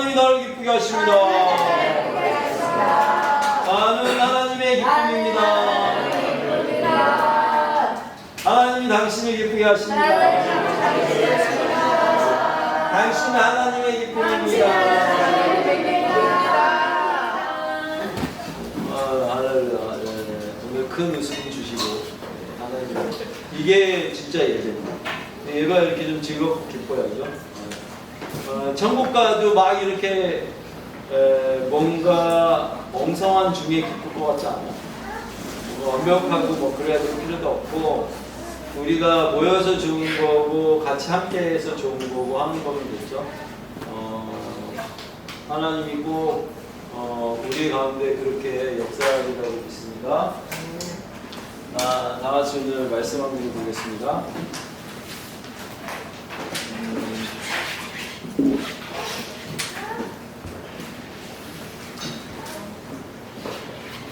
하나님이 나를 기쁘게 하십니다. 나는 하나님의 기쁨입니다. 하나님이 당신을 기쁘게 하십니다. 당신은 하나님의 기쁨입니다. 할렐루야. 오늘 큰 웃음 주시고 하나님, 이게 진짜 예배입니다. 얘가 이렇게 좀 즐겁고 기뻐야죠. 천국 가도 막 이렇게 뭔가 엉성한 중에 기쁠 것 같지 않아요. 완벽하고 뭐 그래야 될 필요도 없고, 우리가 모여서 좋은 거고 같이 함께해서 좋은 거고 하는 거면 되죠. 하나님이 꼭 우리 가운데 그렇게 역사하리라고 믿습니다. 다 같이 오늘 말씀 한번 보겠습니다.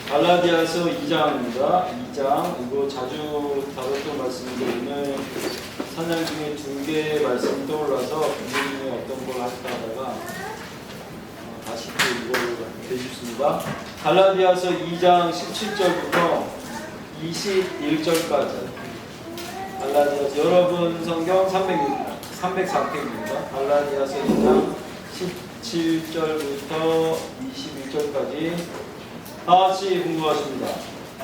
갈라디아서 2장입니다. 2장. 이거 자주 다뤘던 말씀인데 오늘 사냥 중에 2개의 말씀이 떠올라서 분명히 어떤 걸 할까 하다가 다시 또 이걸 해주십니다. 갈라디아서 2장 17절부터 21절까지. 갈라디아서 여러분 성경 304페이지입니다. 갈라디아서 2장 17절부터 21절까지 다같이 공부하십니다.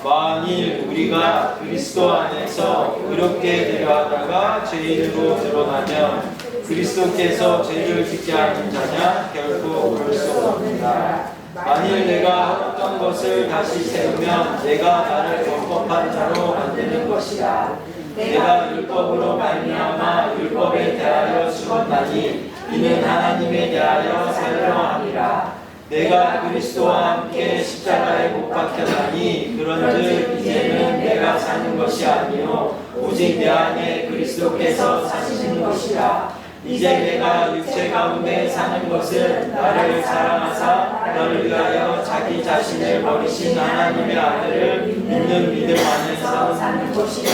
만일 우리가 그리스도 안에서 의롭게 되려 하다가 죄인으로 드러나면 그리스도께서 죄를 짓게 하는 자냐? 결코 그럴 수 없습니다. 만일 내가 어떤 것을 다시 세우면 내가 나를 범법한 자로 만드는 것이다. 내가 율법으로 말미암아 율법에 대하여 죽었나니 이는 하나님에 대하여 살려 함이라. 내가 그리스도와 함께 십자가에 못 박혔나니 그런즉 이제는 내가 사는 것이 아니요 오직 내 안에 그리스도께서 사시는 것이라. 이제 내가 육체 가운데 사는 것은 나를 사랑하사 너를 위하여 자기 자신을 버리신 하나님의 아들을 믿는 믿음 안에서 사는 것이라.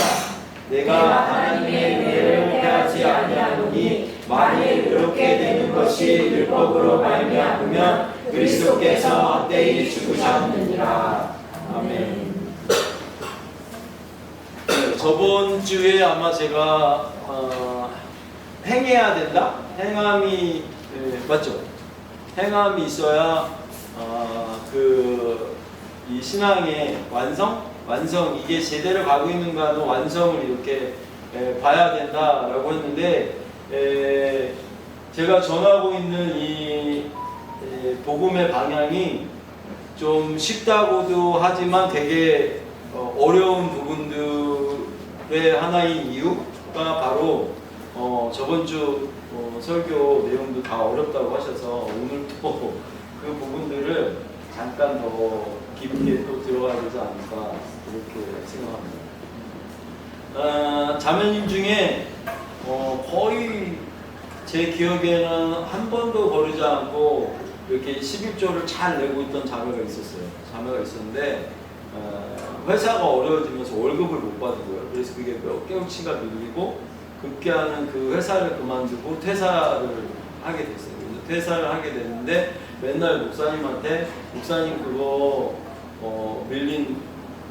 내가 하나님의 은혜를 패하지 아니하노니 만일 그렇게 되는 것이 율법으로 말미암으면 그리스도께서 헛되이 죽으셨느니라. 아멘. 저번 주에 아마 제가 행해야 된다? 행함이 맞죠? 행함이 있어야 이 신앙의 완성 이게 제대로 가고 있는가는 완성을 이렇게 봐야 된다라고 했는데, 제가 전하고 있는 이 복음의 방향이 좀 쉽다고도 하지만 되게 어려운 부분들의 하나인 이유가 바로 저번 주 설교 내용도 다 어렵다고 하셔서 오늘 또 그 부분들을 잠깐 더 깊게 또 들어가야 되지 않을까 그렇게 생각합니다. 자매님 중에 거의 제 기억에는 한 번도 거르지 않고 이렇게 11조를 잘 내고 있던 자매가 있었는데 회사가 어려워지면서 월급을 못 받고요. 그래서 그게 몇 개월치가 밀리고 급기야는 그 회사를 그만두고 퇴사를 하게 됐어요. 그래서 퇴사를 하게 됐는데 맨날 목사님한테 목사님 그거 밀린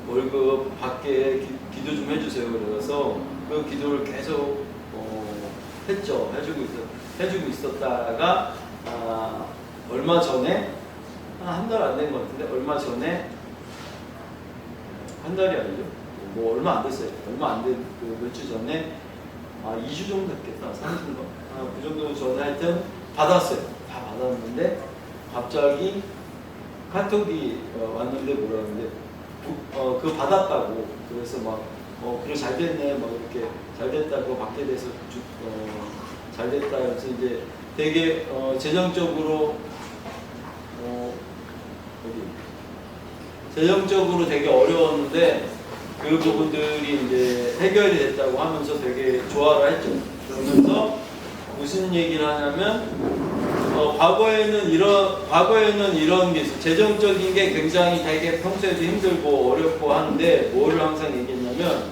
월급 받게 기도 좀 해주세요. 그래서 그 기도를 계속 했죠. 해주고 있었다가 얼마 전에 한 달 안 된 것 같은데 얼마 전에 한 달이 아니죠. 뭐 얼마 안 됐어요. 얼마 안 된 그 몇 주 전에 2주 정도 됐겠다. 3주인가? 그 정도 전에 하여튼 받았어요. 다 받았는데 갑자기 카톡이 왔는데 뭐라 하는데 그거 받았다고. 그래서 막 그래 잘 됐네. 막 이렇게 잘 됐다고 받게 돼서 잘 됐다 해서 이제 되게 재정적으로 되게 어려웠는데 그 부분들이 이제 해결이 됐다고 하면서 되게 좋아를 했죠. 그러면서 무슨 얘기를 하냐면 과거에는 이런 게 있어요. 재정적인 게 굉장히 되게 평소에도 힘들고 어렵고 하는데 뭐를 항상 얘기했냐면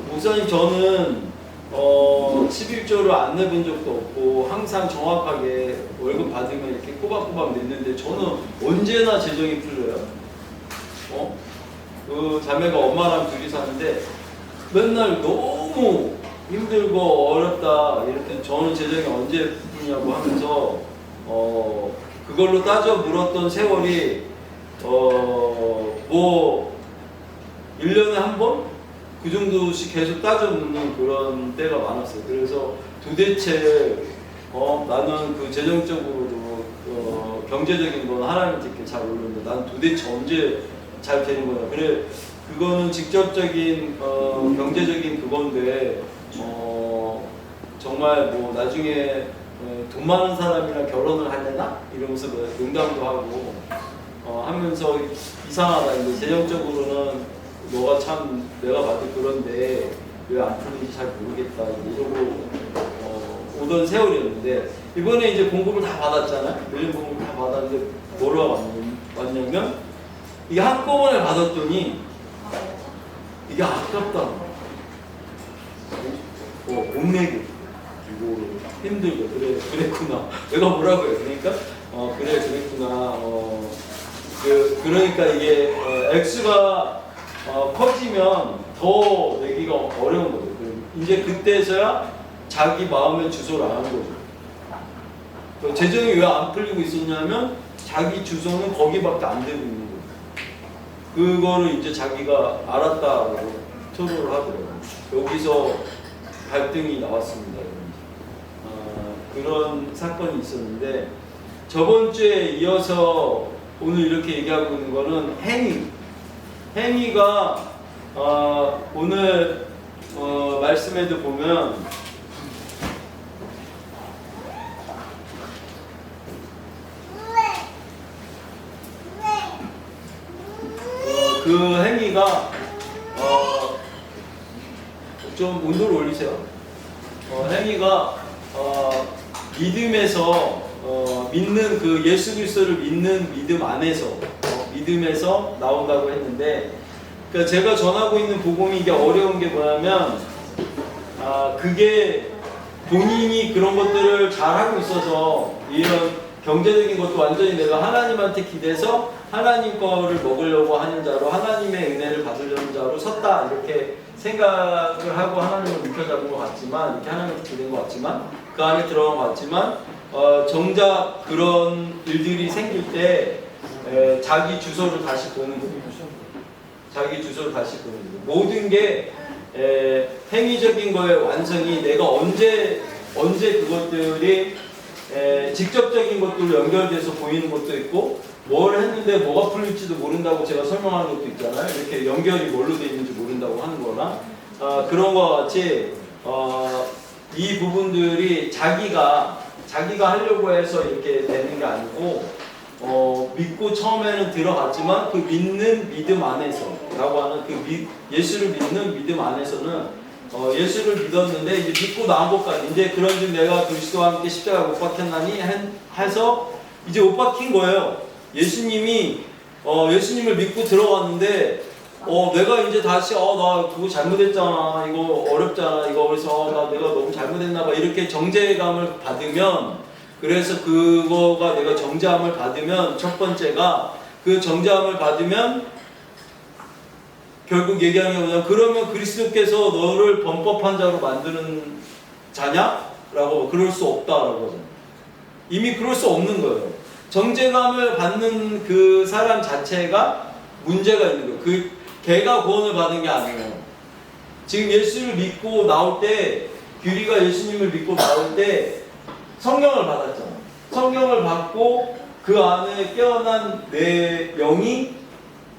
목사님 저는 11조를 안 내본 적도 없고 항상 정확하게 월급 받으면 이렇게 꼭 꼬박꼬박 냈는데 저는 언제나 재정이 풀려요. 그 자매가 엄마랑 둘이 사는데 맨날 너무 힘들고 어렵다 이럴 때 저는 재정이 언제 풀냐고 하면서 그걸로 따져 물었던 세월이 뭐 1년에 한 번? 그 정도씩 계속 따져 묻는 그런 때가 많았어요. 그래서 도대체 나는 그 재정적으로도 경제적인 건 하나님께 잘 모르는데 난 도대체 언제 잘 되는 거야. 그래 그거는 직접적인 경제적인 그건데 정말 뭐 나중에 돈 많은 사람이랑 결혼을 하려나? 이러면서 농담도 하고 하면서 이상하다. 이제 재정적으로는 너가 참 내가 봐도 그런데 왜 안 풀리는지 잘 모르겠다 이러고 오던 세월이었는데 이번에 이제 공급을 다 받았잖아요. 요즘 공급을 다 받았는데 뭐라고 왔냐면 이게 한꺼번에 받았더니 이게 아깝다. 못 내고 힘들고 그랬구나. 내가 뭐라고 해요? 그러니까 그래 그랬구나. 그러니까 이게 액수가 커지면 더 내기가 어려운 거죠. 이제 그때서야 자기 마음의 주소를 아는 거죠. 재정이 왜 안 풀리고 있었냐면 자기 주소는 거기밖에 안 되고 있는 거예요. 그거를 이제 자기가 알았다고 토로를 하더라고요. 여기서 갈등이 나왔습니다. 그런 사건이 있었는데 저번 주에 이어서 오늘 이렇게 얘기하고 있는 거는 행위가 오늘 말씀에도 보면 그 행위가 좀 온도를 올리세요. 행위가 믿음에서 믿는 그 예수 그리스도를 믿는 믿음 안에서 믿음에서 나온다고 했는데 그러니까 제가 전하고 있는 복음이 이게 어려운 게 뭐냐면 그게 본인이 그런 것들을 잘하고 있어서 이런 경제적인 것도 완전히 내가 하나님한테 기대서 하나님 거를 먹으려고 하는 자로 하나님의 은혜를 받으려는 자로 섰다 이렇게 생각을 하고 하나님을 묵혀잡은 것 같지만 이렇게 하나님한테 기대는 것 같지만 그 안에 들어간 것 같지만 정작 그런 일들이 생길 때 자기 주소를 다시 보는 거예요. 자기 주소를 다시 보는 거예요. 모든 게 행위적인 거의 완성이 내가 언제 그것들이 직접적인 것들로 연결돼서 보이는 것도 있고 뭘 했는데 뭐가 풀릴지도 모른다고 제가 설명하는 것도 있잖아요. 이렇게 연결이 뭘로 되어 있는지 모른다고 하는 거나 그런 거와 같이 이 부분들이 자기가 하려고 해서 이렇게 되는 게 아니고 믿고 처음에는 들어갔지만 그 믿는 믿음 안에서 라고 하는 그 예수를 믿는 믿음 안에서는 예수를 믿었는데 이제 믿고 나온 것까지 이제 그런즉 내가 그리스도와 함께 십자가 못 박혔나니 해서 이제 못 박힌 거예요. 예수님이 예수님을 믿고 들어갔는데 내가 이제 다시 나 그거 잘못했잖아 이거 어렵잖아 이거 그래서 내가 너무 잘못했나 봐 이렇게 정죄감을 받으면 그래서 그거가 내가 정죄함을 받으면 첫 번째가 그 정죄함을 받으면 결국 얘기하는 게 뭐냐면 그러면 그리스도께서 너를 범법한 자로 만드는 자냐? 라고 그럴 수 없다라고 하잖아요. 이미 그럴 수 없는 거예요. 정죄감을 받는 그 사람 자체가 문제가 있는 거예요. 걔가 구원을 받은 게 아니에요. 지금 예수를 믿고 나올 때 규리가 예수님을 믿고 나올 때 성령을 받았잖아요. 성령을 받고 그 안에 깨어난 내 영이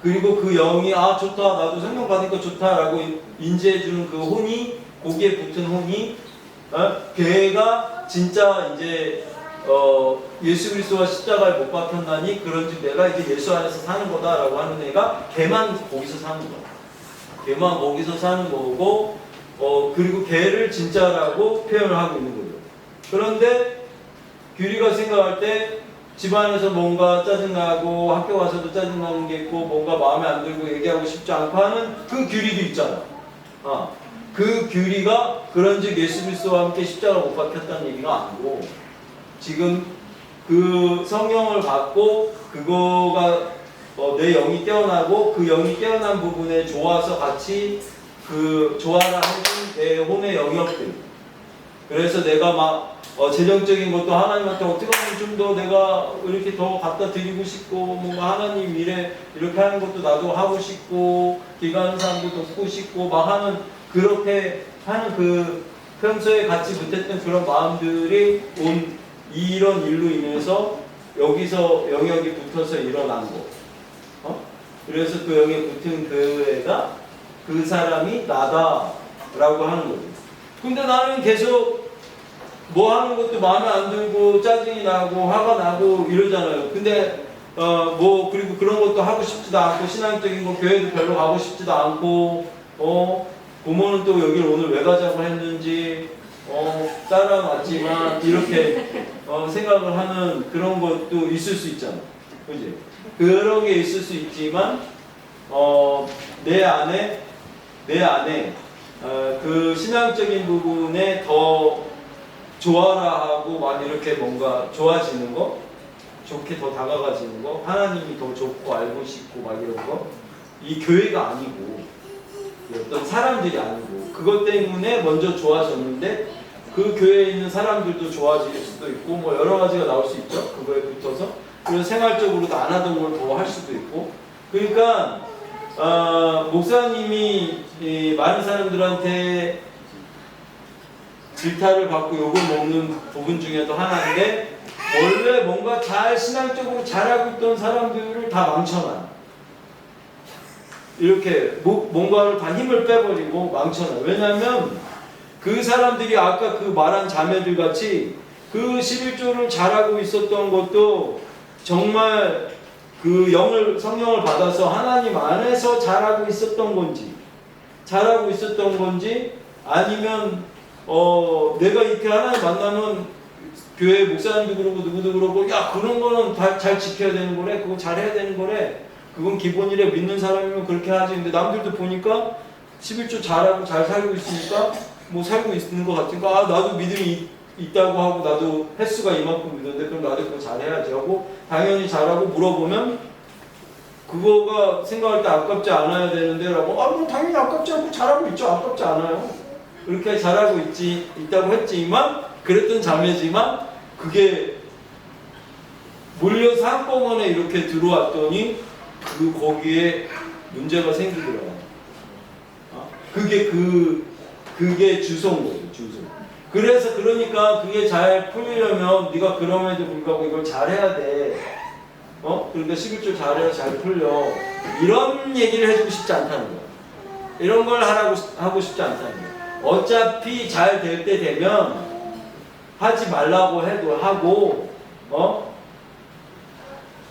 그리고 그 영이 좋다 나도 성령 받으니까 좋다라고 인지해주는 그 혼이 거기에 붙은 혼이 걔가 진짜 이제 예수 그리스도와 십자가에 못 박혔나니 그런즉 내가 이제 예수 안에서 사는 거다라고 하는 애가 걔만 거기서 사는 거야. 걔만 거기서 사는 거고 그리고 걔를 진짜라고 표현을 하고 있는 거죠. 그런데 규리가 생각할 때 집안에서 뭔가 짜증나고 학교 가서도 짜증나는 게 있고 뭔가 마음에 안 들고 얘기하고 싶지 않고 하는 그 규리도 있잖아. 그 규리가 그런즉 예수 그리스도와 함께 십자가 못 박혔다는 얘기가 아니고 지금 그 성령을 받고 그거가 내 영이 깨어나고 그 영이 깨어난 부분에 좋아서 같이 그 좋아라 해준 내 혼의 영역들. 그래서 내가 막 재정적인 것도 하나님한테 어떻게 하면 좀 더 내가 이렇게 더 갖다 드리고 싶고 뭔가 하나님 일에 이렇게 하는 것도 나도 하고 싶고 기가는 사람도 돕고 싶고 막 하는 그렇게 하는 그 평소에 같이 못했던 그런 마음들이 온 이런 일로 인해서 여기서 영역이 붙어서 일어난 거. 그래서 그 영에 붙은 그 애가 그 사람이 나다라고 하는 거죠. 근데 나는 계속 뭐 하는 것도 마음에 안 들고 짜증이 나고 화가 나고 이러잖아요. 근데 뭐 그리고 그런 것도 하고 싶지도 않고 신앙적인 거 교회도 별로 가고 싶지도 않고 부모는 또 여기를 오늘 왜 가자고 했는지 따라왔지만 이렇게 생각을 하는 그런 것도 있을 수 있잖아. 그지? 그런 게 있을 수 있지만 내 안에 그 신앙적인 부분에 더 좋아라 하고 막 이렇게 뭔가 좋아지는 거, 좋게 더 다가가지는 거, 하나님이 더 좋고 알고 싶고 막 이런 거, 이 교회가 아니고 어떤 사람들이 아니고 그것 때문에 먼저 좋아졌는데 그 교회에 있는 사람들도 좋아질 수도 있고 뭐 여러 가지가 나올 수 있죠. 그거에 붙어서 그래서 생활적으로도 안 하던 걸 더 할 수도 있고. 그러니까 목사님이 많은 사람들한테 질타를 받고 욕을 먹는 부분 중에도 하나인데 원래 뭔가 잘 신앙적으로 잘하고 있던 사람들을 다 망쳐놔. 이렇게 뭔가를 다 힘을 빼버리고 망쳐놔. 왜냐하면 그 사람들이 아까 그 말한 자매들 같이 그 11조를 잘하고 있었던 것도 정말 그 성령을 받아서 하나님 안에서 잘하고 있었던 건지 아니면 내가 이렇게 하나님 만나면 교회 목사님도 그러고 누구도 그러고 야 그런 거는 다 잘 지켜야 되는 거래, 그거 잘해야 되는 거래, 그건 기본이래, 믿는 사람이면 그렇게 하지. 근데 남들도 보니까 11조 잘하고 잘 살고 있으니까 뭐 살고 있는 것 같으니까 나도 믿음이 있다고 하고 나도 횟수가 이만큼 믿는데 그럼 나도 그거 잘해야지 하고 당연히 잘하고 물어보면 그거가 생각할 때 아깝지 않아야 되는데 라고 뭐 당연히 아깝지 않고 잘하고 있죠. 아깝지 않아요. 그렇게 잘하고 있다고 했지만 그랬던 자매지만 그게 몰려서 한꺼번에 이렇게 들어왔더니 거기에 문제가 생기더라고요. 그게 주소인 거죠. 주소. 그래서 그러니까 그게 잘 풀리려면 네가 그럼에도 불구하고 이걸 잘해야 돼. 그러니까 11조 잘해야 잘 풀려. 이런 얘기를 해주고 싶지 않다는 거야. 이런 걸 하고 싶지 않다는 거야. 어차피 잘 될 때 되면 하지 말라고 해도 하고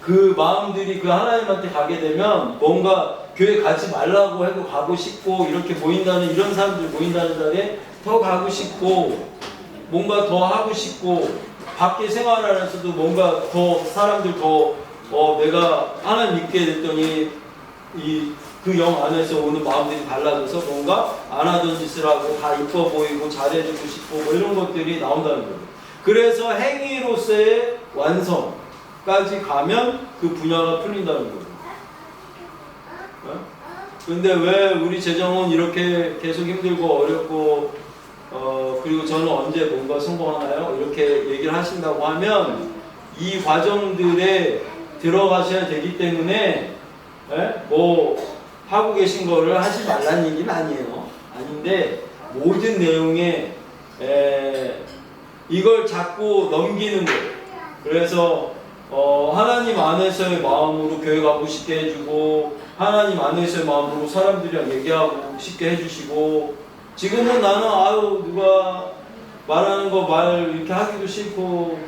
그 마음들이 그 하나님한테 가게 되면 뭔가 교회 가지 말라고 해도 가고 싶고 이렇게 모인다는 이런 사람들 모인다는 자리에 더 가고 싶고 뭔가 더 하고 싶고 밖에 생활하면서도 뭔가 더 사람들 더 내가 하나님 믿게 됐더니 그 영 안에서 오는 마음들이 달라져서 뭔가 안 하던 짓을 하고 다 이뻐 보이고 잘해주고 싶고 뭐 이런 것들이 나온다는 거예요. 그래서 행위로서의 완성까지 가면 그 분야가 풀린다는 거예요. 근데 왜 우리 재정은 이렇게 계속 힘들고 어렵고 그리고 저는 언제 뭔가 성공하나요? 이렇게 얘기를 하신다고 하면 이 과정들에 들어가셔야 되기 때문에 뭐 하고 계신 거를 하지 말라는 얘기는 아니에요. 아닌데 모든 내용에 이걸 자꾸 넘기는 거예요. 그래서 하나님 안에서의 마음으로 교회 가고 싶게 해주고 하나님 안에서의 마음으로 사람들이랑 얘기하고 싶게 해주시고 지금은 나는 누가 말하는 거 말 이렇게 하기도 싫고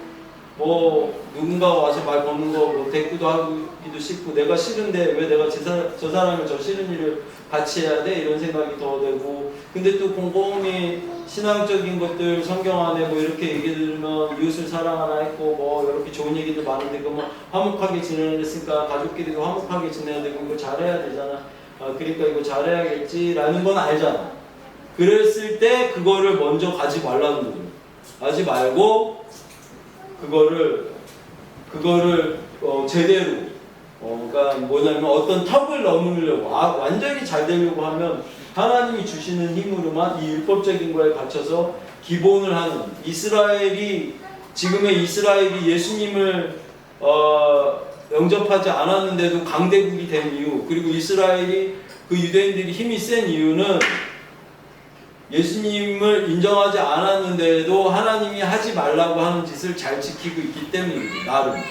뭐 누군가 와서 말 거는 거 뭐 대꾸도 하기도 싫고 내가 싫은데 왜 내가 저 사람을 저 싫은 일을 같이 해야 돼? 이런 생각이 더 되고 근데 또 곰곰이 신앙적인 것들 성경 안에 뭐 이렇게 얘기 들으면 이웃을 사랑하라 했고 뭐 이렇게 좋은 얘기도 많은데 뭐 화목하게 지내야 됐으니까 가족끼리도 화목하게 지내야 되고 이거 잘해야 되잖아. 그러니까 이거 잘해야겠지라는 건 알잖아. 그랬을 때 그거를 먼저 가지 말라는 거죠. 가지 말고 그거를 그거를 제대로 그러니까 뭐냐면 어떤 턱을 넘으려고 완전히 잘 되려고 하면 하나님이 주시는 힘으로만 이 율법적인 거에 갇혀서 기본을 하는 지금의 이스라엘이 예수님을 영접하지 않았는데도 강대국이 된 이유, 그리고 이스라엘이 그 유대인들이 힘이 센 이유는 예수님을 인정하지 않았는데도 하나님이 하지 말라고 하는 짓을 잘 지키고 있기 때문입니다. 나름.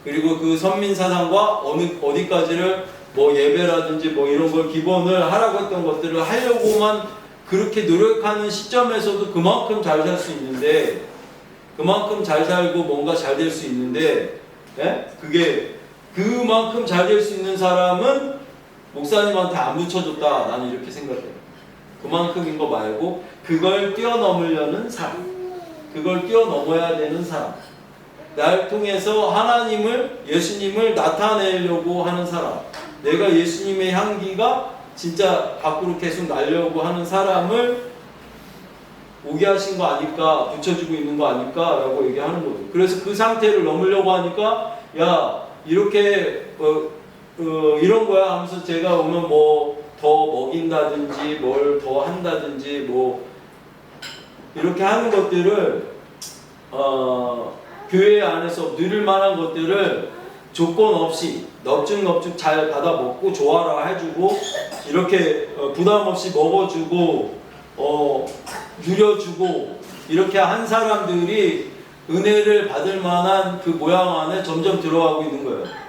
그리고 그 선민사상과 어디까지를 뭐 예배라든지 뭐 이런 걸 기본을 하라고 했던 것들을 하려고만 그렇게 노력하는 시점에서도 그만큼 잘 살 수 있는데, 그만큼 잘 살고 뭔가 잘 될 수 있는데, 그게 그만큼 잘 될 수 있는 사람은 목사님한테 안 붙여줬다. 나는 이렇게 생각해요. 그만큼인 거 말고 그걸 뛰어넘으려는 사람, 그걸 뛰어넘어야 되는 사람, 날 통해서 예수님을 나타내려고 하는 사람, 내가 예수님의 향기가 진짜 밖으로 계속 나려고 하는 사람을 오게 하신 거 아닐까, 붙여주고 있는 거 아닐까 라고 얘기하는 거예요. 그래서 그 상태를 넘으려고 하니까 야 이렇게 이런 거야 하면서 제가 오면 뭐 더 먹인다든지 뭘 더 한다든지 뭐 이렇게 하는 것들을 교회 안에서 누릴 만한 것들을 조건 없이 넙죽넙죽 잘 받아 먹고 좋아라 해주고 이렇게 부담 없이 먹어주고 누려주고 이렇게 한 사람들이 은혜를 받을 만한 그 모양 안에 점점 들어가고 있는 거예요.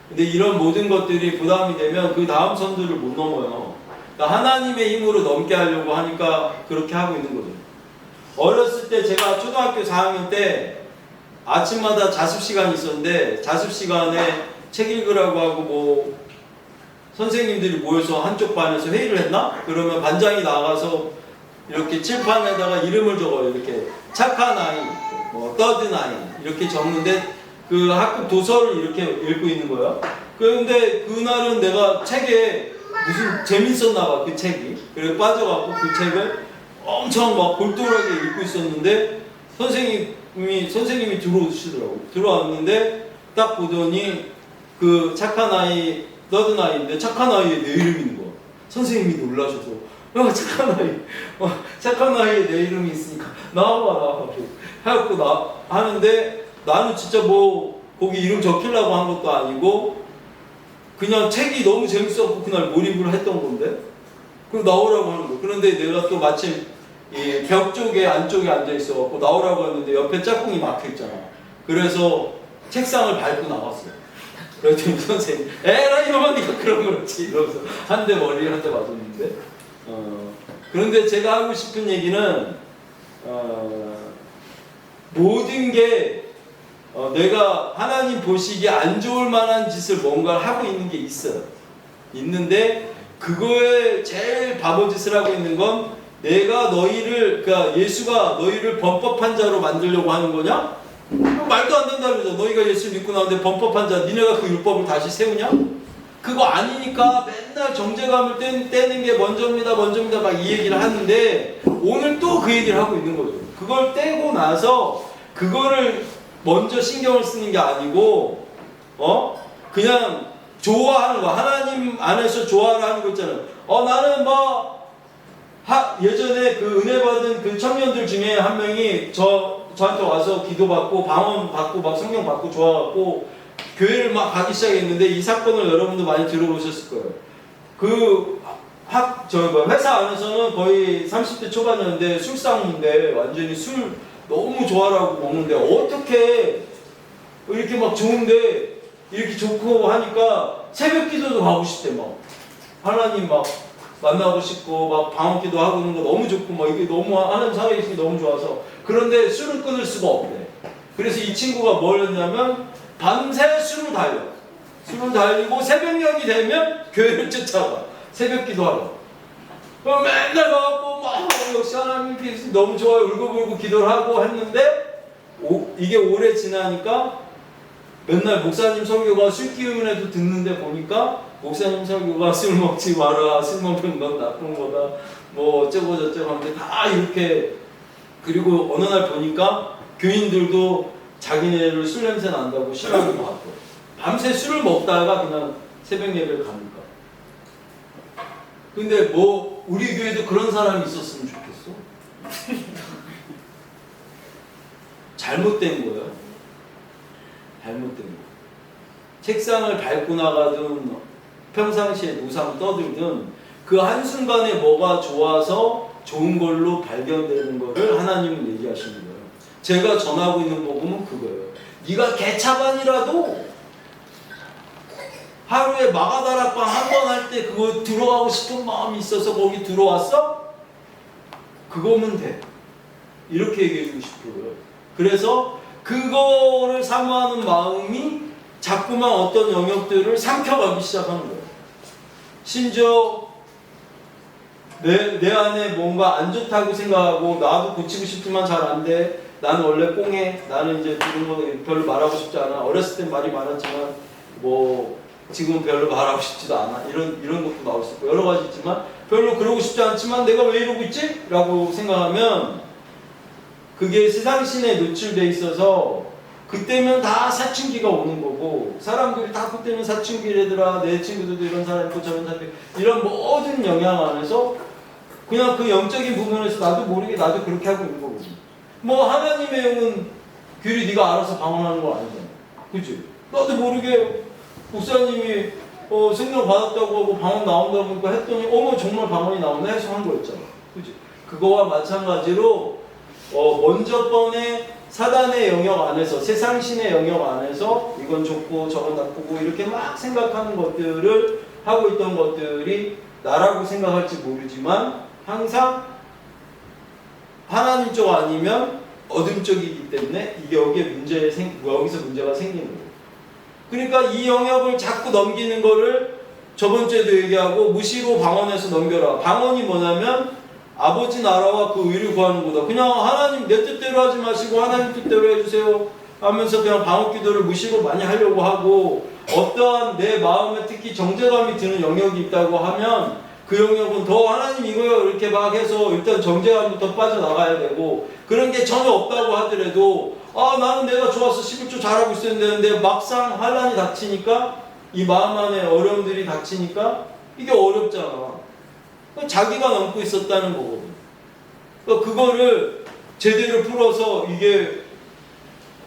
근데 이런 모든 것들이 부담이 되면 그 다음 선들을 못 넘어요. 그러니까 하나님의 힘으로 넘게 하려고 하니까 그렇게 하고 있는 거죠. 어렸을 때 제가 초등학교 4학년 때 아침마다 자습 시간이 있었는데, 자습 시간에 책 읽으라고 하고 뭐 선생님들이 모여서 한쪽 반에서 회의를 했나? 그러면 반장이 나가서 이렇게 칠판에다가 이름을 적어요. 이렇게 착한 아이, 뭐 떠든 아이 이렇게 적는데 그 학급 도서를 이렇게 읽고 있는 거야. 그런데 그날은 내가 책에 무슨 재밌었나 봐, 그 책이. 그래서 빠져갖고 그 책을 엄청 막 골똘하게 읽고 있었는데 선생님이 들어오시더라고. 들어왔는데 딱 보더니 그 착한 아이, 떠든 아이인데 착한 아이에 내 이름이 있는 거야. 선생님이 놀라셔서 착한 아이에 내 이름이 있으니까 나와봐 해갖고 하는데, 나는 진짜 뭐 거기 이름 적히려고 한 것도 아니고 그냥 책이 너무 재밌었고 그날 몰입을 했던 건데, 그럼 나오라고 하는 거야. 그런데 내가 또 마침 이 벽 쪽에 안쪽에 앉아 있어갖고 나오라고 했는데 옆에 짝꿍이 막혀있잖아. 그래서 책상을 밟고 나왔어요. 그랬더니 선생님 에라 이놈아 니가 그런 거였지 이러면서 한 대 머리를 한 대 맞았는데, 그런데 제가 하고 싶은 얘기는 모든 게 내가 하나님 보시기에 안 좋을 만한 짓을 뭔가 하고 있는 게 있어요. 있는데 그거에 제일 바보짓을 하고 있는 건 내가 그러니까 예수가 너희를 범법한 자로 만들려고 하는 거냐? 말도 안 된다 그러죠. 너희가 예수 믿고 나는데 범법한 자, 니네가 그 율법을 다시 세우냐? 그거 아니니까 맨날 정죄감을 떼는 게 먼저입니다 막 이 얘기를 하는데, 오늘 또 그 얘기를 하고 있는 거죠. 그걸 떼고 나서 그거를 먼저 신경을 쓰는 게 아니고 그냥 좋아하는 거, 하나님 안에서 좋아하는 거 있잖아요. 나는 뭐 예전에 그 은혜 받은 그 청년들 중에 한 명이 저한테 와서 기도받고 방언 받고 막 성경 받고 좋아갖고 교회를 막 가기 시작했는데, 이 사건을 여러분도 많이 들어보셨을 거예요. 그 회사 안에서는 거의 30대 초반이었는데 술상인데 완전히 술 너무 좋아라고 먹는데, 어떻게 이렇게 막 좋은데 이렇게 좋고 하니까 새벽 기도도 가고 싶대. 막 하나님 막 만나고 싶고 막 방언 기도 하고 있는 거 너무 좋고 막 이게 너무 하나님 살아계시는 게 너무 좋아서. 그런데 술을 끊을 수가 없대. 그래서 이 친구가 뭘 했냐면 밤새 술을 달리고 새벽녘이 되면 교회를 쫓아가 새벽 기도하러. 맨날 가고 막 역시 하나님 너무 좋아요 울고불고 기도를 하고 했는데, 이게 오래 지나니까 맨날 목사님 설교가 술 기운에도 듣는데 보니까 목사님 설교가 술 먹지 마라, 술 먹는 건 나쁜 거다, 뭐 어쩌고 저쩌고 하는데 다 이렇게. 그리고 어느 날 보니까 교인들도 자기네를 술 냄새 난다고 싫어하는 것 같고 밤새 술을 먹다가 그냥 새벽 예배를 갑니까? 근데 뭐 우리 교회도 그런 사람이 있었으면 좋겠어. 잘못된 거예요. 잘못된 거. 책상을 밟고 나가든 평상시에 노상 떠들든 그 한순간에 뭐가 좋아서 좋은 걸로 발견되는 거를 하나님은 얘기하시는 거예요. 제가 전하고 있는 복음은 그거예요. 네가 개차반이라도 하루에 마가다락방 한 번 할 때 그거 들어가고 싶은 마음이 있어서 거기 들어왔어? 그거면 돼. 이렇게 얘기해주고 싶어요. 그래서 그거를 사모하는 마음이 자꾸만 어떤 영역들을 삼켜가기 시작하는 거예요. 심지어 내 안에 뭔가 안 좋다고 생각하고 나도 고치고 싶지만 잘 안 돼. 나는 원래 꽁해. 나는 이제 그런 거 별로 말하고 싶지 않아. 어렸을 땐 말이 많았지만 뭐 지금은 별로 말하고 싶지도 않아. 이런 것도 나올 수 있고 여러 가지 있지만 별로 그러고 싶지 않지만 내가 왜 이러고 있지? 라고 생각하면 그게 세상신에 노출돼 있어서 그때면 다 사춘기가 오는 거고 사람들이 다 그때는 사춘기래더라. 내 친구들도 이런 사람 있고 저런 사람 있고 이런 모든 영향 안에서 그냥 그 영적인 부분에서 나도 모르게 나도 그렇게 하고 있는 거거든. 뭐 하나님의 영은 귀리 네가 알아서 방언하는 거 아니잖아. 그치? 나도 모르게 목사님이 성령 받았다고 하고 방언 나온다고 하니까 했더니 어머 정말 방언이 나오네 해서 한 거였잖아. 그치? 그거와 마찬가지로 먼저 번에 사단의 영역 안에서 세상신의 영역 안에서 이건 좋고 저건 나쁘고 이렇게 막 생각하는 것들을 하고 있던 것들이 나라고 생각할지 모르지만 항상 하나님 쪽 아니면 어둠 쪽이기 때문에 이게 여기서 문제가 생기는 거예요. 그러니까 이 영역을 자꾸 넘기는 거를 저번 주에도 얘기하고 무시로 방언에서 넘겨라. 방언이 뭐냐면 아버지 나라와 그 의를 구하는 거다. 그냥 하나님 내 뜻대로 하지 마시고 하나님 뜻대로 해주세요 하면서 그냥 방언 기도를 무시로 많이 하려고 하고 어떠한 내 마음에 특히 정죄감이 드는 영역이 있다고 하면 그 영역은 더 하나님 이거요 이렇게 막 해서 일단 정죄감부터 빠져나가야 되고 그런 게 전혀 없다고 하더라도 나는 내가 좋아서 11조 잘하고 있어야 되는데 막상 환란이 닥치니까 이 마음 안에 어려움들이 닥치니까 이게 어렵잖아. 자기가 넘고 있었다는 거거든. 그러니까 그거를 제대로 풀어서 이게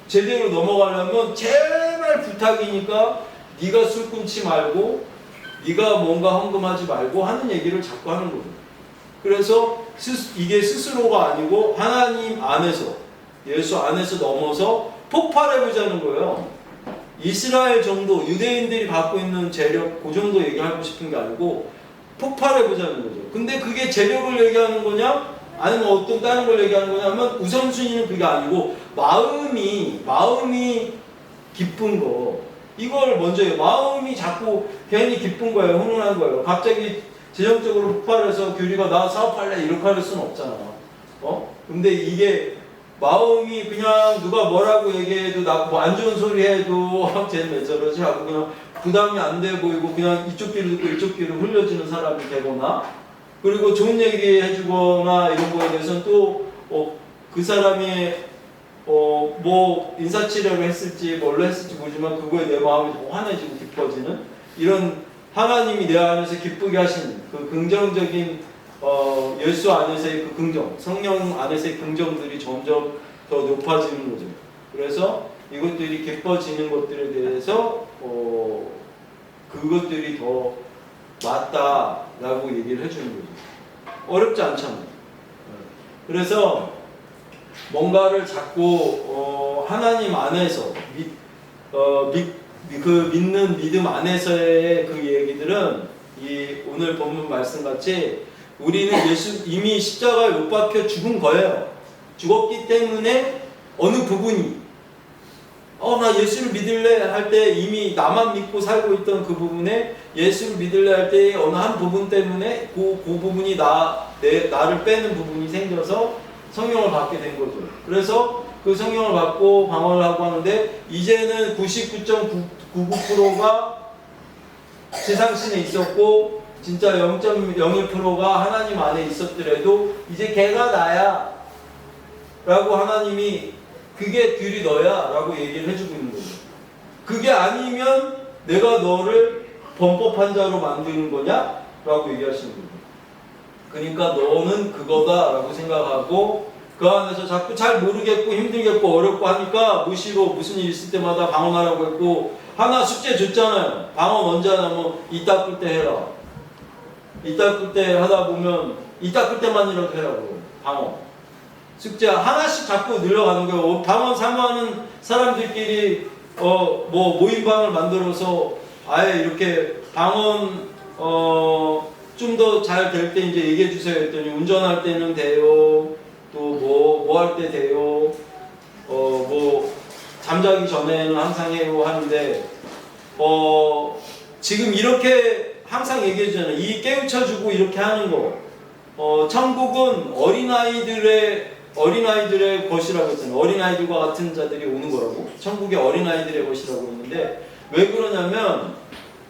제대로 넘어가려면 제발 부탁이니까 네가 술 끊지 말고 네가 뭔가 헌금하지 말고 하는 얘기를 자꾸 하는 거거든. 그래서 이게 스스로가 아니고 하나님 안에서 예수 안에서 넘어서 폭발해보자는 거예요. 이스라엘 정도 유대인들이 갖고 있는 재력 그 정도 얘기하고 싶은 게 아니고 폭발해보자는 거죠. 근데 그게 재력을 얘기하는 거냐 아니면 어떤 다른 걸 얘기하는 거냐 하면 우선순위는 그게 아니고 마음이 기쁜 거 이걸 먼저 해요. 마음이 자꾸 괜히 기쁜 거예요. 훈훈한 거예요. 갑자기 재정적으로 폭발해서 교리가 나 사업할래 이렇게 할 수는 없잖아. 근데 이게 마음이 그냥 누가 뭐라고 얘기해도 나 뭐 안 좋은 소리 해도 쟤는 왜 저러지 하고 그냥 부담이 안 돼 보이고 그냥 이쪽 귀로 듣고 이쪽 귀로 흘려주는 사람이 되거나 그리고 좋은 얘기 해주거나 이런 거에 대해서는 또 그 사람이 뭐 인사치레를 했을지 뭘로 했을지 모르지만 그거에 내 마음이 더 환해지고 기뻐지는 이런 하나님이 내 안에서 기쁘게 하시는 그 긍정적인 예수 안에서의 그 긍정, 성령 안에서의 긍정들이 점점 더 높아지는 거죠. 그래서 이것들이 기뻐지는 것들에 대해서 그것들이 더 맞다라고 얘기를 해주는 거죠. 어렵지 않잖아요. 그래서 뭔가를 자꾸 하나님 안에서 그 믿는 믿음 안에서의 그 얘기들은 이 오늘 본문 말씀 같이 우리는 이미 십자가에 못 박혀 죽은 거예요. 죽었기 때문에 어느 부분이 나 예수를 믿을래 할 때 이미 나만 믿고 살고 있던 그 부분에 예수를 믿을래 할 때 어느 한 부분 때문에 그 부분이 나를 빼는 부분이 생겨서 성령을 받게 된 거죠. 그래서 그 성령을 받고 방언을 하고 하는데 이제는 99.99%가 세상신에 있었고 진짜 0.01%가 하나님 안에 있었더라도 이제 걔가 나야 라고 하나님이 그게 귤이 너야 라고 얘기를 해주고 있는 거죠. 그게 아니면 내가 너를 범법한 자로 만드는 거냐? 라고 얘기하시는 거죠. 그러니까 너는 그거다 라고 생각하고 그 안에서 자꾸 잘 모르겠고 힘들겠고 어렵고 하니까 무시로 무슨 일 있을 때마다 방언하라고 했고 하나 숙제 줬잖아요. 방언 언제 하냐면 이 닦을 때 해라. 이 닦을 때 하다 보면 이 닦을 때만이라도 해라고. 방언 숙제 하나씩 자꾸 늘려가는 거예요. 방언 사모하는 사람들끼리 뭐 모임방을 만들어서 아예 이렇게 방언 좀 더 잘 될 때 이제 얘기해 주세요 했더니 운전할 때는 돼요. 또 뭐 할 때 돼요. 뭐 잠자기 전에는 항상 해요 하는데 지금 이렇게 항상 얘기해 주잖아요. 이 깨우쳐 주고 이렇게 하는 거. 천국은 어린아이들의 것이라고 했잖아요. 어린아이들과 같은 자들이 오는 거라고. 천국의 어린아이들의 것이라고 했는데 왜 그러냐면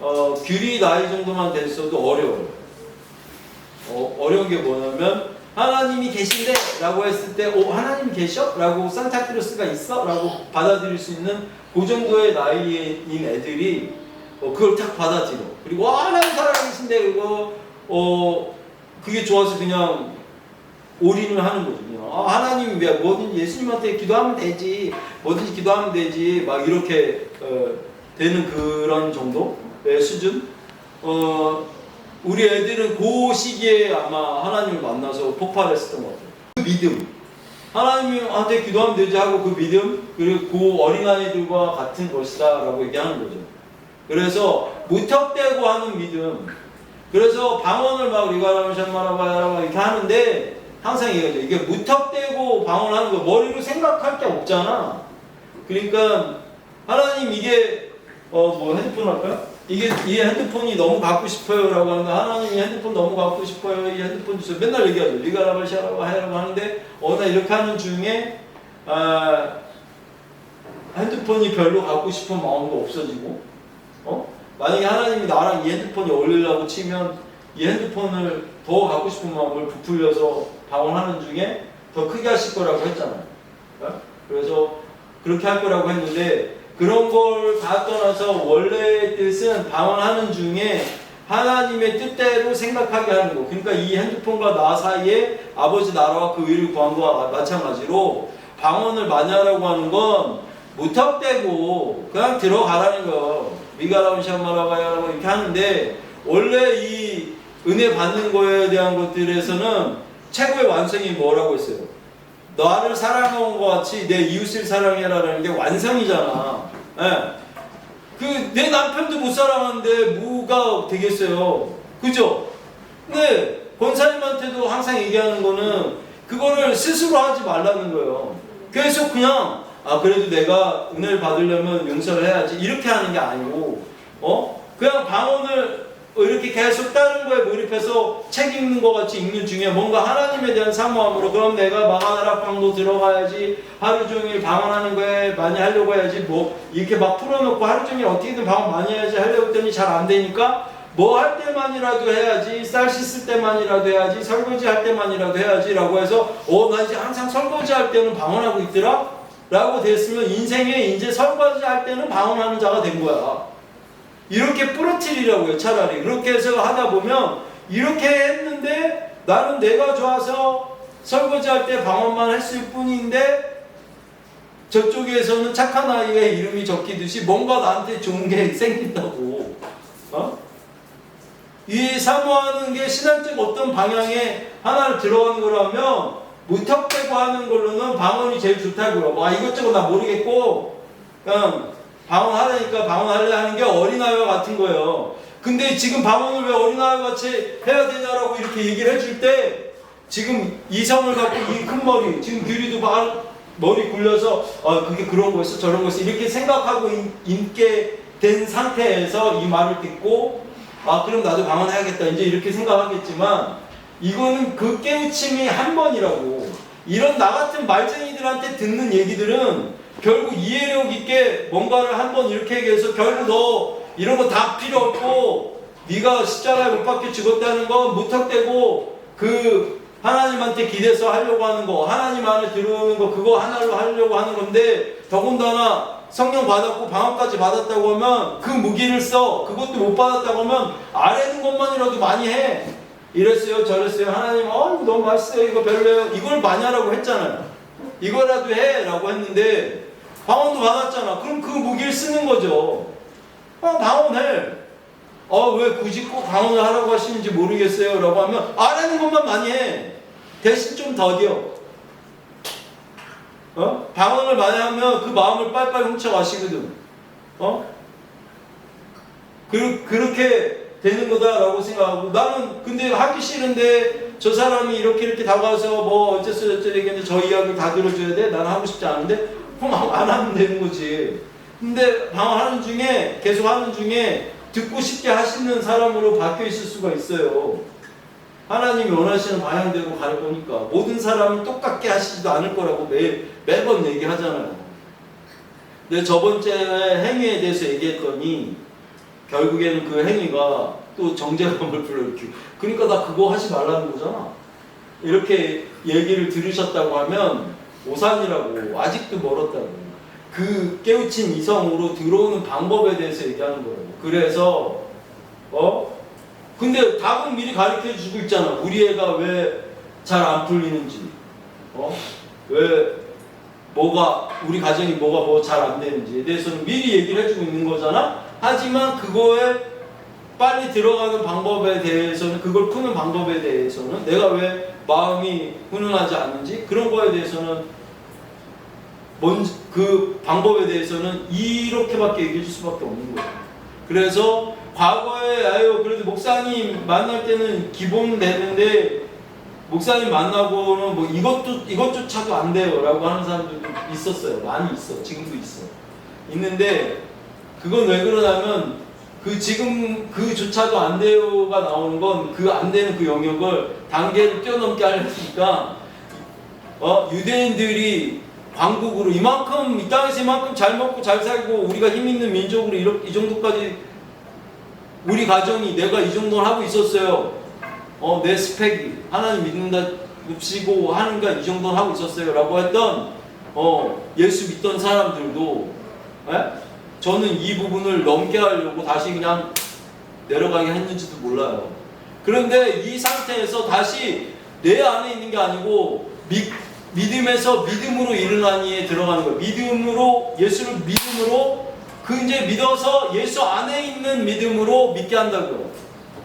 귤이 나이 정도만 됐어도 어려워요. 어려운 게 뭐냐면 하나님이 계신데 라고 했을 때 하나님 계셔? 라고 산타크로스가 있어? 라고 받아들일 수 있는 그 정도의 나이인 애들이 그걸 딱 받아들여. 그리고 하나님 살아계신데 그리고 그게 좋아서 그냥 올인을 하는 거죠. 하나님 뭐든지 예수님한테 기도하면 되지, 뭐든지 기도하면 되지, 막 이렇게 되는 그런 정도의 수준. 우리 애들은 그 시기에 아마 하나님을 만나서 폭발했었던 것 같아요. 그 믿음, 하나님한테 기도하면 되지 하고 그 믿음, 그리고 그 어린아이들과 같은 것이다 라고 얘기하는 거죠. 그래서 무턱대고 하는 믿음. 그래서 방언을 막 리가라마 샴마라바야라바 이렇게 하는데 항상 얘기하죠. 이게 무턱대고 방언하는 거 머리로 생각할 게 없잖아. 그러니까 하나님 이게 뭐 핸드폰 할까요? 이 핸드폰이 너무 갖고 싶어요 라고 하는데 하나님이 핸드폰 너무 갖고 싶어요. 이 핸드폰 주세요. 맨날 얘기하죠. 리가라바 샤라바 하는데 나 이렇게 하는 중에 핸드폰이 별로 갖고 싶은 마음도 없어지고 만약에 하나님이 나랑 이 핸드폰이 어울리려고 치면 이 핸드폰을 더 갖고 싶은 마음을 부풀려서 방언하는 중에 더 크게 하실 거라고 했잖아요. 그래서 그렇게 할 거라고 했는데 그런 걸 다 떠나서 원래의 뜻은 방언하는 중에 하나님의 뜻대로 생각하게 하는 거. 그러니까 이 핸드폰과 나 사이에 아버지 나라와 그 의를 구한 거와 마찬가지로 방언을 많이 하라고 하는 건 무턱대고 그냥 들어가라는 거. 미가라운 샤마라바야라고 이렇게 하는데 원래 이 은혜 받는 거에 대한 것들에서는 최고의 완성이 뭐라고 했어요? 나를 사랑한 것 같이 내 이웃을 사랑해라라는 게 완성이잖아. 내 남편도 못 사랑하는데 뭐가 되겠어요? 그죠? 근데 권사님한테도 항상 얘기하는 거는 그거를 스스로 하지 말라는 거예요. 그래서 그냥 그래도 내가 은혜를 받으려면 용서를 해야지 이렇게 하는 게 아니고 그냥 방언을 이렇게 계속 다른 거에 몰입해서 책 읽는 것 같이 읽는 중에 뭔가 하나님에 대한 사모함으로 그럼 내가 마가다락방도 들어가야지 하루 종일 방언하는 거에 많이 하려고 해야지 뭐 이렇게 막 풀어놓고 하루 종일 어떻게든 방언 많이 해야지 하려고 했더니 잘 안 되니까 뭐 할 때만이라도 해야지 쌀 씻을 때만이라도 해야지 설거지 할 때만이라도 해야지 라고 해서 나 이제 항상 설거지 할 때는 방언하고 있더라 라고 됐으면 인생에 이제 설거지 할 때는 방언하는 자가 된 거야. 이렇게 부러뜨리려고요. 차라리 그렇게 해서 하다 보면 이렇게 했는데 나는 내가 좋아서 설거지할 때 방언만 했을 뿐인데 저쪽에서는 착한 아이의 이름이 적히듯이 뭔가 나한테 좋은 게 생긴다고. 이 사모하는 게 신앙적 어떤 방향에 하나를 들어가는 거라면 무턱대고 하는 걸로는 방언이 제일 좋다고요. 이것저것 나 모르겠고 그냥 방언하려니까 방언하려 하는 게 어린아이와 같은 거예요. 근데 지금 방언을 왜 어린아이와 같이 해야 되냐라고 이렇게 얘기를 해줄 때 지금 이성을 갖고 이 큰 머리 지금 규리도 머리 굴려서 그게 그런 거였어 저런 거였어 이렇게 생각하고 있게 된 상태에서 이 말을 듣고 그럼 나도 방언해야겠다 이제 이렇게 생각하겠지만 이거는 그 깨우침이 한 번이라고. 이런 나 같은 말쟁이들한테 듣는 얘기들은 결국 이해력 있게 뭔가를 한 번 이렇게 얘기해서 결국 너 이런 거 다 필요 없고 네가 십자가에 못 박혀 죽었다는 건 무턱대고 그 하나님한테 기대서 하려고 하는 거, 하나님 안에 들어오는 거, 그거 하나로 하려고 하는 건데, 더군다나 성령 받았고 방언까지 받았다고 하면 그 무기를 써. 그것도 못 받았다고 하면 아래는 것만이라도 많이 해. 이랬어요 저랬어요. 하나님 너무 맛있어요, 이거 별로예요, 이걸 많이 하라고 했잖아요. 이거라도 해 라고 했는데 방언도 받았잖아. 그럼 그 무기를 쓰는 거죠. 방언해. 왜 굳이 꼭 방언을 하라고 하시는지 모르겠어요 라고 하면 아래는 것만 많이 해. 대신 좀 더뎌. 방언을 많이 하면 그 마음을 빨빨 훔쳐가시거든. 그렇게 되는 거다라고 생각하고, 나는 근데 하기 싫은데 저 사람이 이렇게 다가와서 뭐 어쩌서 얘기했는데 저 이야기를 다 들어줘야 돼? 나는 하고 싶지 않은데? 그럼 안 하면 되는 거지. 근데 방언하는 중에, 계속 하는 중에 듣고 싶게 하시는 사람으로 바뀌어 있을 수가 있어요. 하나님이 원하시는 방향대로 갈 거니까. 모든 사람은 똑같게 하시지도 않을 거라고 매번 얘기하잖아요. 근데 저번 주에 행위에 대해서 얘기했더니 결국에는 그 행위가 또 정죄감을 불러일으키고, 그러니까 나 그거 하지 말라는 거잖아. 이렇게 얘기를 들으셨다고 하면 오산이라고, 아직도 멀었다고. 그 깨우친 이성으로 들어오는 방법에 대해서 얘기하는 거라고. 그래서 근데 답은 미리 가르쳐 주고 있잖아. 우리 애가 왜 잘 안 풀리는지, 왜 우리 가정이 뭐가 잘 안 되는지에 대해서는 미리 얘기를 해주고 있는 거잖아. 하지만 그거에 빨리 들어가는 방법에 대해서는, 그걸 푸는 방법에 대해서는, 내가 왜 마음이 훈훈하지 않는지, 그런 거에 대해서는, 그 방법에 대해서는 이렇게밖에 얘기해 줄 수밖에 없는 거예요. 그래서 과거에 그래도 목사님 만날 때는 기본 되는데 목사님 만나고는 뭐 이것조차도 안 돼요 라고 하는 사람들도 있었어요. 많이 있어. 지금도 있어. 있는데 그건 왜 그러냐면 지금 그조차도 안 돼요가 나오는 건 그 안 되는 그 영역을 단계를 뛰어넘게 하려니까 유대인들이 왕국으로 이만큼, 이 땅에서 이만큼 잘 먹고 잘 살고 우리가 힘 있는 민족으로 이 정도까지, 우리 가정이 내가 이 정도는 하고 있었어요. 내 스펙이 하나님 믿는다 읍시고 하는가 이 정도는 하고 있었어요 라고 했던 예수 믿던 사람들도 저는 이 부분을 넘게 하려고 다시 그냥 내려가게 했는지도 몰라요. 그런데 이 상태에서 다시 내 안에 있는 게 아니고 믿음에서 믿음으로 일어나니에 들어가는 거예요. 믿음으로, 예수를 믿음으로, 이제 믿어서 예수 안에 있는 믿음으로 믿게 한다고요.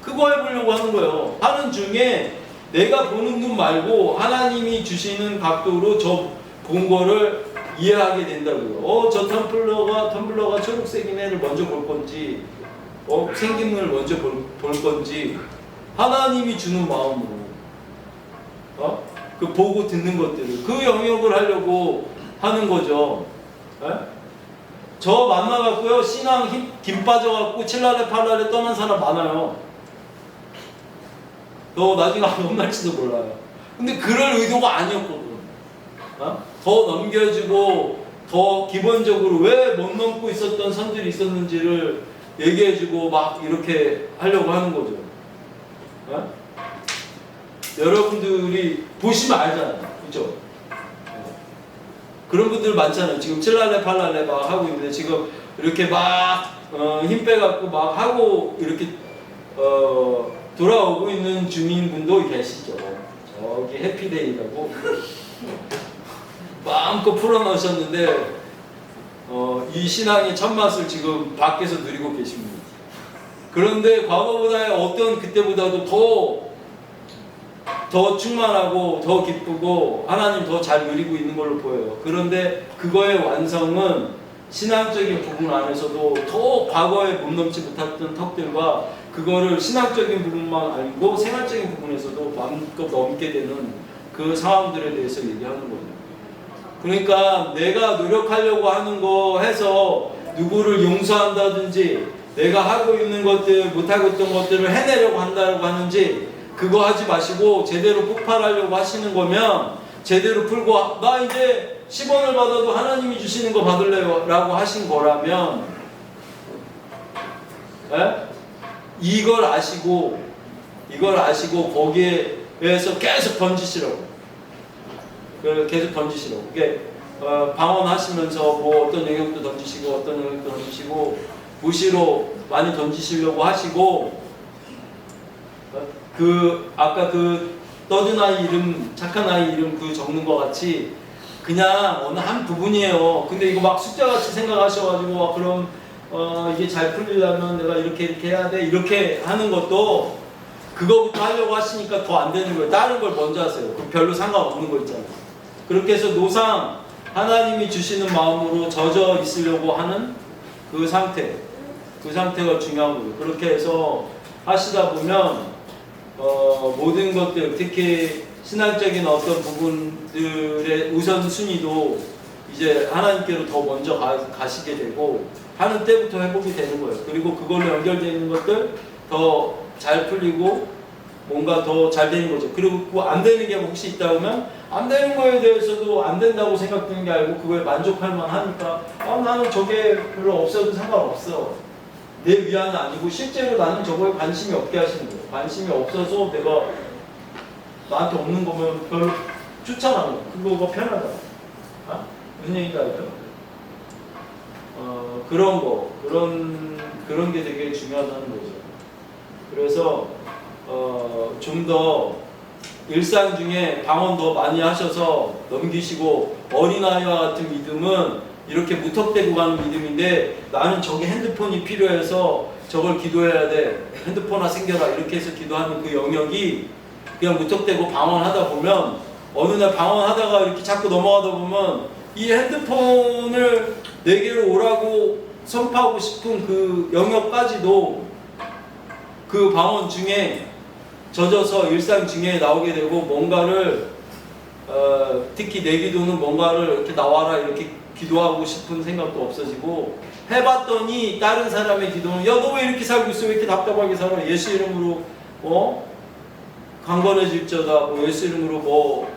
그거 해보려고 하는 거예요. 하는 중에 내가 보는 눈 말고 하나님이 주시는 각도로 저 본 거를 이해하게 된다고요. 저 텀블러가 초록색인 애를 먼저 볼 건지, 생김을 먼저 볼 건지, 하나님이 주는 마음으로, 그 보고 듣는 것들을, 그 영역을 하려고 하는 거죠. 저 만나갖고요, 신앙 김 빠져갖고 칠랄에 팔랄에 떠난 사람 많아요. 너 나중에 안 혼날지도 몰라요. 근데 그럴 의도가 아니었거든. 더 넘겨주고, 더 기본적으로 왜 못 넘고 있었던 선들이 있었는지를 얘기해주고 막 이렇게 하려고 하는 거죠. 여러분들이 보시면 알잖아요. 그죠? 그런 분들 많잖아요. 지금 칠랄레 팔랄레 막 하고 있는데 지금 이렇게 막 힘 빼갖고 막 하고 이렇게 돌아오고 있는 주민분도 계시죠. 저기 해피데이라고 마음껏 풀어놓으셨는데 이 신앙의 첫맛을 지금 밖에서 누리고 계십니다. 그런데 과거보다 그때보다도 더 충만하고 더 기쁘고 하나님 더 잘 누리고 있는 걸로 보여요. 그런데 그거의 완성은 신앙적인 부분 안에서도 더 과거에 못 넘지 못했던 턱들과 그거를 신앙적인 부분만 알고 생활적인 부분에서도 마음껏 넘게 되는 그 상황들에 대해서 얘기하는 거예요. 그러니까 내가 노력하려고 하는 거 해서 누구를 용서한다든지 내가 하고 있는 것들, 못하고 있던 것들을 해내려고 한다고 하는지, 그거 하지 마시고 제대로 폭발하려고 하시는 거면 제대로 풀고, 나 이제 10원을 받아도 하나님이 주시는 거 받을래요 라고 하신 거라면 이걸 아시고 거기에 그래서 계속 던지시라고. 계속 던지시라고. 그게 방언하시면서 뭐 어떤 영역도 던지시고 어떤 영역도 던지시고 무시로 많이 던지시려고 하시고 아까 떠든 아이 이름, 착한 아이 이름 적는 것 같이 그냥 어느 한 부분이에요. 근데 이거 막 숫자같이 생각하셔가지고 그럼 이게 잘 풀리려면 내가 이렇게 해야 돼 이렇게 하는 것도 그거부터 하려고 하시니까 더 안 되는 거예요. 다른 걸 먼저 하세요. 그럼 별로 상관없는 거 있잖아요. 그렇게 해서 노상 하나님이 주시는 마음으로 젖어 있으려고 하는 그 상태가 중요한 거예요. 그렇게 해서 하시다 보면 모든 것들, 특히 신앙적인 어떤 부분들의 우선순위도 이제 하나님께로 더 먼저 가시게 되고 하는 때부터 회복이 되는 거예요. 그리고 그걸로 연결되어 있는 것들 더 잘 풀리고 뭔가 더 잘 되는 거죠. 그리고 안 되는 게 혹시 있다 보면 안 되는 거에 대해서도 안 된다고 생각되는 게 아니고 그거에 만족할 만하니까 나는 저게 별로 없어도 상관없어. 내 위안은 아니고 실제로 나는 저거에 관심이 없게 하시는 거예요. 관심이 없어서 내가 나한테 없는 거면 별로 좋잖아. 그거가 편하다. 무슨 얘기인지 알죠? 그런 게 되게 중요하다는 거죠. 그래서 좀 더 일상 중에 방언 더 많이 하셔서 넘기시고 어린아이와 같은 믿음은 이렇게 무턱대고 가는 믿음인데 나는 저기 핸드폰이 필요해서 저걸 기도해야 돼. 핸드폰 하나 생겨라. 이렇게 해서 기도하는 그 영역이 그냥 무턱대고 방언하다 보면 어느 날 방언하다가 이렇게 자꾸 넘어가다 보면 이 핸드폰을 내게로 오라고 선포하고 싶은 그 영역까지도 그 방언 중에 젖어서 일상 중에 나오게 되고 뭔가를 특히 내 기도는 뭔가를 이렇게 나와라 이렇게 기도하고 싶은 생각도 없어지고 해봤더니 다른 사람의 기도는 야 너 왜 이렇게 살고 있어? 왜 이렇게 답답하게 살아? 예수 이름으로 강건해질저다 뭐 예수 이름으로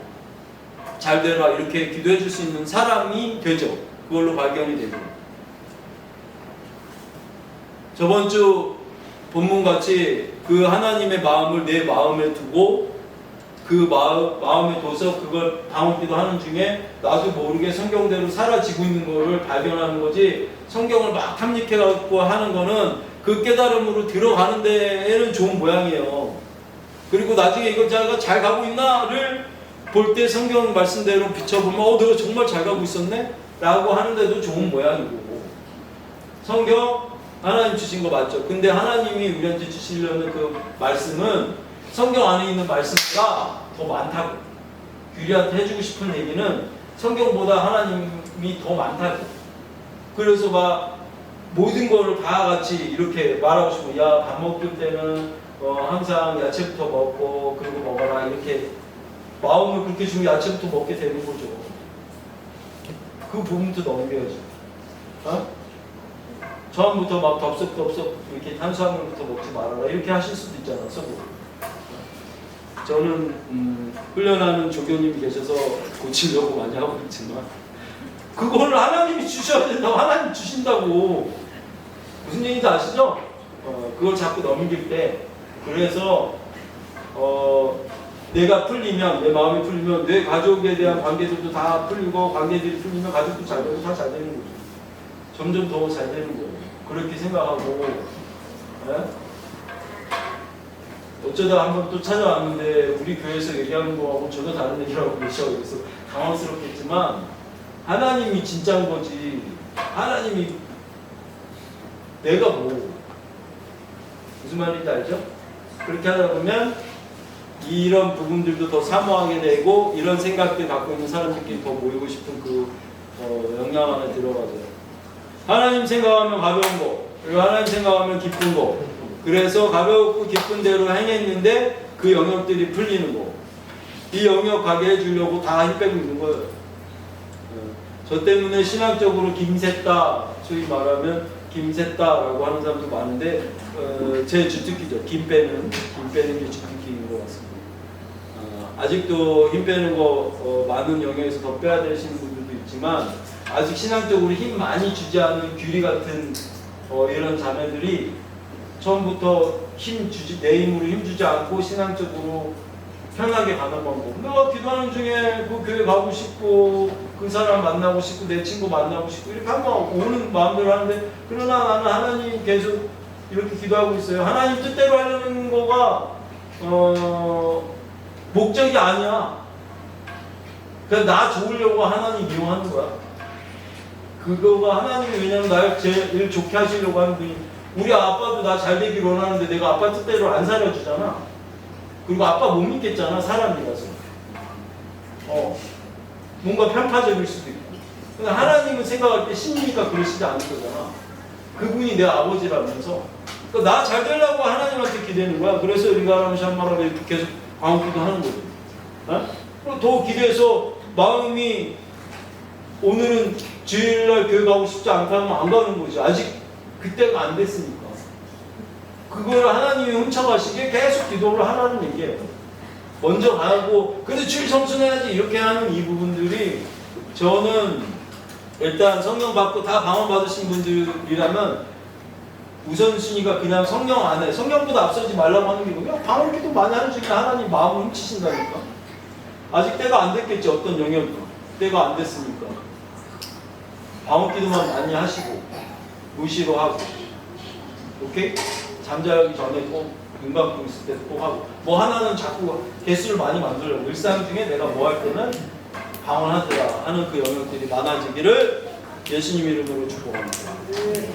잘 되라 이렇게 기도해 줄 수 있는 사람이 되죠. 그걸로 발견이 되고 저번 주 본문같이 그 하나님의 마음을 내 마음에 두고 그 마음에 둬서 그걸 방언기도 하는 중에 나도 모르게 성경대로 사라지고 있는 거를 발견하는 거지 성경을 막 탐닉해갖고 하는 거는 그 깨달음으로 들어가는 데에는 좋은 모양이에요. 그리고 나중에 이거 자가 잘 가고 있나를 볼 때 성경 말씀대로 비춰보면 내가 정말 잘 가고 있었네? 라고 하는데도 좋은 모양이고 성경 하나님 주신 거 맞죠? 근데 하나님이 우리한테 주시려는 그 말씀은 성경 안에 있는 말씀보다 더 많다고. 규리한테 해주고 싶은 얘기는 성경보다 하나님이 더 많다고. 그래서 막 모든 거를 다 같이 이렇게 말하고 싶고 야 밥 먹을 때는 항상 야채부터 먹고 그리고 먹어라 이렇게 마음을 그렇게 주면 야채부터 먹게 되는 거죠. 그 부분부터 넘겨야죠. 처음부터 막 덥석덥석 이렇게 탄수화물부터 먹지 말아라 이렇게 하실 수도 있잖아. 속으로. 저는 훈련하는 조교님이 계셔서 고치려고 많이 하고 있지만 그거를 하나님이 주셔야 된다고. 하나님 주신다고. 무슨 얘기인지 아시죠? 그걸 자꾸 넘길 때 그래서 내가 풀리면 내 마음이 풀리면 내 가족에 대한 관계들도 다 풀리고 관계들이 풀리면 가족도 잘 되고 다 잘 되는 거죠. 점점 더 잘 되는 거예요. 그렇게 생각하고 어쩌다 한번 또 찾아왔는데 우리 교회에서 얘기하는 거하고 전혀 다른 얘기라고 계셔. 그래서 당황스럽겠지만 하나님이 진짜인 거지. 하나님이 내가 무슨 말인지 알죠? 그렇게 하다 보면 이런 부분들도 더 사모하게 되고 이런 생각들 갖고 있는 사람들끼리 더 모이고 싶은 그 영향 안에 들어가죠. 하나님 생각하면 가벼운 거, 그리고 하나님 생각하면 기쁜 거. 그래서 가볍고 기쁜 대로 행했는데 그 영역들이 풀리는 거. 이 영역 가게 해주려고 다 힘 빼고 있는 거예요. 저 때문에 신학적으로 김샜다, 소위 말하면 김샜다라고 하는 사람도 많은데 제 주특기죠. 김 빼는 게 주특기인 것 같습니다. 아직도 힘 빼는 거 많은 영역에서 더 빼야 되시는 분들도 있지만 아직 신앙적으로 힘 많이 주지 않은 규리 같은 이런 자매들이 처음부터 내 힘으로 힘주지 않고 신앙적으로 편하게 가는 방법. 내가 기도하는 중에 그 교회 가고 싶고 그 사람 만나고 싶고 내 친구 만나고 싶고 이렇게 한번 오는 마음대로 하는데, 그러나 나는 하나님 계속 이렇게 기도하고 있어요. 하나님 뜻대로 하려는 거가 목적이 아니야. 그냥 나 좋으려고 하나님 이용하는 거야. 그거가 하나님이, 왜냐면 날 제일 좋게 하시려고 하는 분이, 우리 아빠도 나 잘 되길 원하는데 내가 아빠 뜻대로 안 살려주잖아. 그리고 아빠 못 믿겠잖아, 사람이라서. 뭔가 편파적일 수도 있고. 근데 하나님은 생각할 때 신이니까 그러시지 않을 거잖아. 그분이 내 아버지라면서. 그러니까 나 잘 되려고 하나님한테 기대는 거야. 그래서 우리가 하나님 샴마라고 이렇게 계속 방언기도 하는 거죠. 그리고 더 기대서 마음이 오늘은 주일날 교회 가고 싶지 않다 하면 안 가는 거죠. 아직 그때가 안 됐으니까. 그걸 하나님이 훔쳐가시게 계속 기도를 하라는 얘기예요. 먼저 가고, 근데 주일 성수해야지 이렇게 하는 이 부분들이, 저는 일단 성령 받고 다 방언 받으신 분들이라면 우선순위가 그냥 성령 안에, 성령보다 앞서지 말라고 하는 게 뭐냐? 방언 기도 많이 하는 중에 하나님 마음을 훔치신다니까. 아직 때가 안 됐겠지, 어떤 영역이. 때가 안 됐으니까. 방언 기도만 많이 하시고 무시로 하고, 오케이? 잠자기 전에 꼭 눈 감고 있을 때 꼭 하고, 뭐 하나는 자꾸 개수를 많이 만들려고, 일상 중에 내가 뭐 할 때는 방언하더라 하는 그 영역들이 많아지기를 예수님 이름으로 축복합니다.